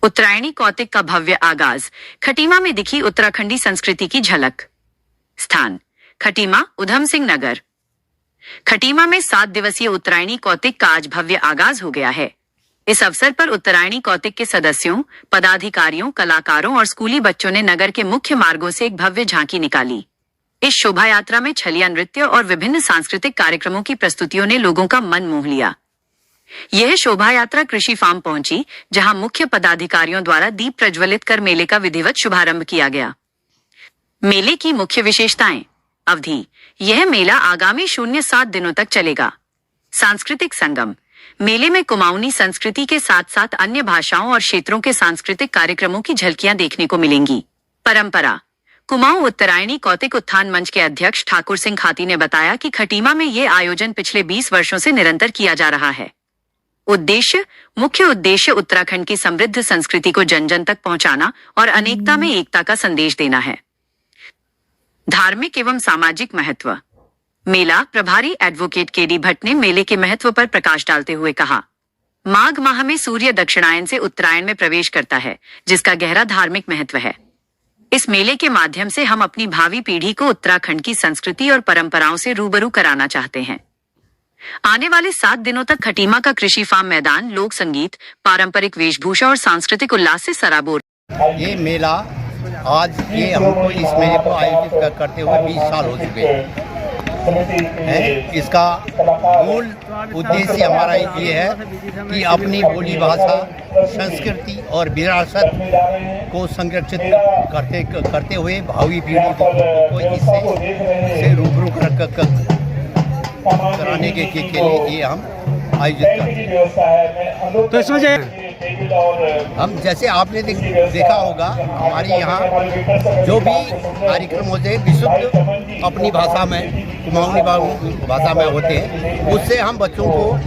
उत्तरायणी कौतिक का भव्य आगाज, खटीमा में दिखी उत्तराखंडी संस्कृति की झलक। स्थान खटीमा, उधम सिंह नगर। खटीमा में 7 दिवसीय उत्तरायणी कौतिक का आज भव्य आगाज हो गया है। इस अवसर पर उत्तरायणी कौतिक के सदस्यों, पदाधिकारियों, कलाकारों और स्कूली बच्चों ने नगर के मुख्य मार्गों से एक भव्य झांकी निकाली। इस शोभा यात्रा में छलिया नृत्य और विभिन्न सांस्कृतिक कार्यक्रमों की प्रस्तुतियों ने लोगों का मन मोह लिया। यह शोभा यात्रा कृषि फार्म पहुंची, जहां मुख्य पदाधिकारियों द्वारा दीप प्रज्वलित कर मेले का विधिवत शुभारंभ किया गया। मेले की मुख्य विशेषताएं। अवधि, यह मेला आगामी 07 दिनों तक चलेगा। सांस्कृतिक संगम, मेले में कुमाऊनी संस्कृति के साथ साथ अन्य भाषाओं और क्षेत्रों के सांस्कृतिक कार्यक्रमों की झलकियां देखने को मिलेंगी। परंपरा, कुमाऊं उत्तरायणी कौतिक उत्थान मंच के अध्यक्ष ठाकुर सिंह खाती ने बताया कि खटीमा में ये आयोजन पिछले 20 वर्षों से निरंतर किया जा रहा है। मुख्य उद्देश्य उत्तराखंड की समृद्ध संस्कृति को जन जन तक पहुंचाना और अनेकता में एकता का संदेश देना है। धार्मिक एवं सामाजिक महत्व। मेला प्रभारी एडवोकेट केडी भट्ट ने मेले के महत्व पर प्रकाश डालते हुए कहा, माघ माह में सूर्य दक्षिणायन से उत्तरायण में प्रवेश करता है, जिसका गहरा धार्मिक महत्व है। इस मेले के माध्यम से हम अपनी भावी पीढ़ी को उत्तराखंड की संस्कृति और परंपराओं से रूबरू कराना चाहते हैं। आने वाले 7 दिनों तक खटीमा का कृषि फार्म मैदान लोक संगीत, पारंपरिक वेशभूषा और सांस्कृतिक उल्लास से सराबोर। ये मेला आज ये हमको इस मेले को आयोजित करते हुए 20 साल हो चुके हैं। इसका मूल उद्देश्य हमारा ये है कि अपनी बोली भाषा, संस्कृति और विरासत को संरक्षित करते हुए भावी पीढ़ी को इससे रूबरू कराने के लिए ये हम आयोजित करते हैं। तो इसमें हम जैसे आपने देखा होगा, हमारे यहाँ जो भी कार्यक्रम होते हैं विशुद्ध अपनी भाषा में, कुमाऊनी भाषा में होते हैं। उससे हम बच्चों को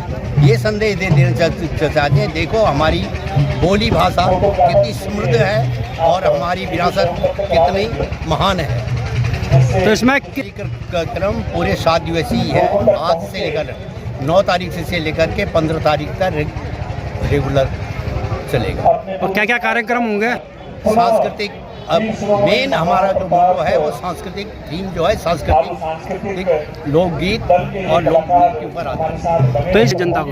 ये संदेश देना चाहते हैं, देखो हमारी बोली भाषा कितनी समृद्ध है और हमारी विरासत कितनी महान है। तो इसमें कार्यक्रम पूरे 7 दिवसीय है। आज से लेकर 9 तारीख से लेकर के 15 तारीख तक रेगुलर चलेगा। और क्या क्या कार्यक्रम होंगे? सांस्कृतिक, अब मेन हमारा जो मोटो है वो सांस्कृतिक थीम जो है सांस्कृतिक लोकगीत और लोकगीत के ऊपर आता है। तो इस जनता को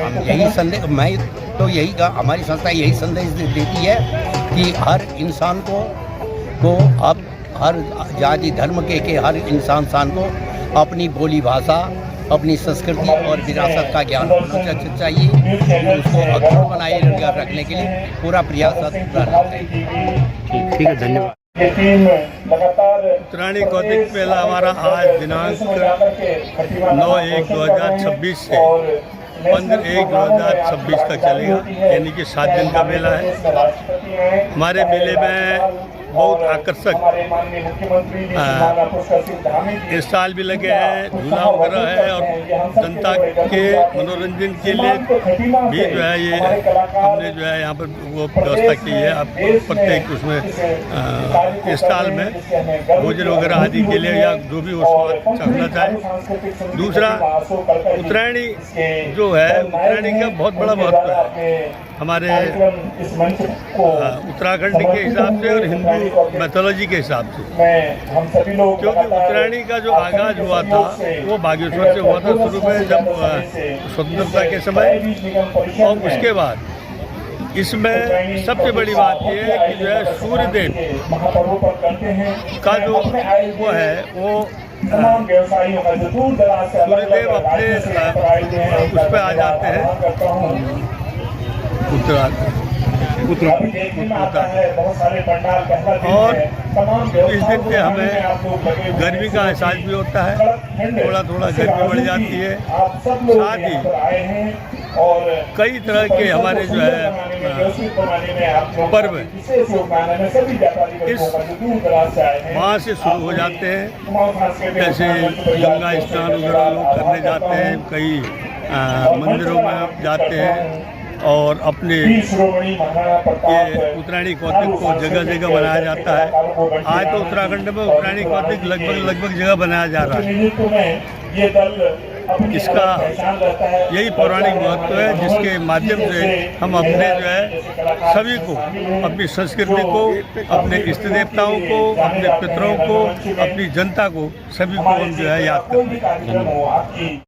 हम यही संदेश, मैं तो यही हमारी संस्था यही संदेश देती है कि हर इंसान को अब हर जाति धर्म के हर इंसान को अपनी बोली भाषा, अपनी संस्कृति और विरासत का ज्ञान होना चाहिए। उसको अक्षुण्ण बनाए रखने के लिए पूरा प्रयास करना चाहिए। ठीक है, धन्यवाद। उत्तरायणी कौतिक मेला हमारा आज दिनांक 9/1/2026 से 15/1/2026 तक चलेगा, यानी कि 7 दिन का मेला है। हमारे मेले में बहुत आकर्षक इस साल भी लगे हैं, झूला वगैरह है और जनता के मनोरंजन के लिए भी जो है ये हमने जो है यहाँ पर वो व्यवस्था की है। अब प्रत्येक उसमें स्टॉल में भोजन वगैरह आदि के लिए या जो भी वो स्वाद चखना चाहे। दूसरा, उत्तरायणी जो है, उत्तरायणी का बहुत बड़ा महत्व है हमारे उत्तराखंड के हिसाब से और हिंदू मैथोलॉजी के हिसाब से, क्योंकि उत्तरायणी का जो आगाज हुआ था वो बागेश्वर से हुआ था शुरू में, जब स्वतंत्रता के समय। और उसके बाद इसमें सबसे बड़ी बात ये है कि जो है सूर्यदेव का जो वो है वो सूर्यदेव अपने उस पर आ जाते हैं और इस दिन पे हमें गर्मी का एहसास भी होता है, थोड़ा थोड़ा गर्मी बढ़ जाती है। साथ ही कई तरह के हमारे जो है पर्व इस वहाँ से शुरू हो जाते हैं। जैसे गंगा स्नान वगैरह लोग करने जाते हैं, कई मंदिरों में जाते हैं और अपने ये उत्तरायणी कौतिक को जगह जगह बनाया जाता है। आज तो उत्तराखंड में उत्तरायणी कौतिक लगभग जगह बनाया जा रहा है। इसका यही पौराणिक महत्व है, जिसके माध्यम से हम अपने जो है सभी को, अपनी संस्कृति को, अपने इष्ट देवताओं को, अपने पितरों को, अपनी जनता को, सभी को हम जो है याद करते हैं।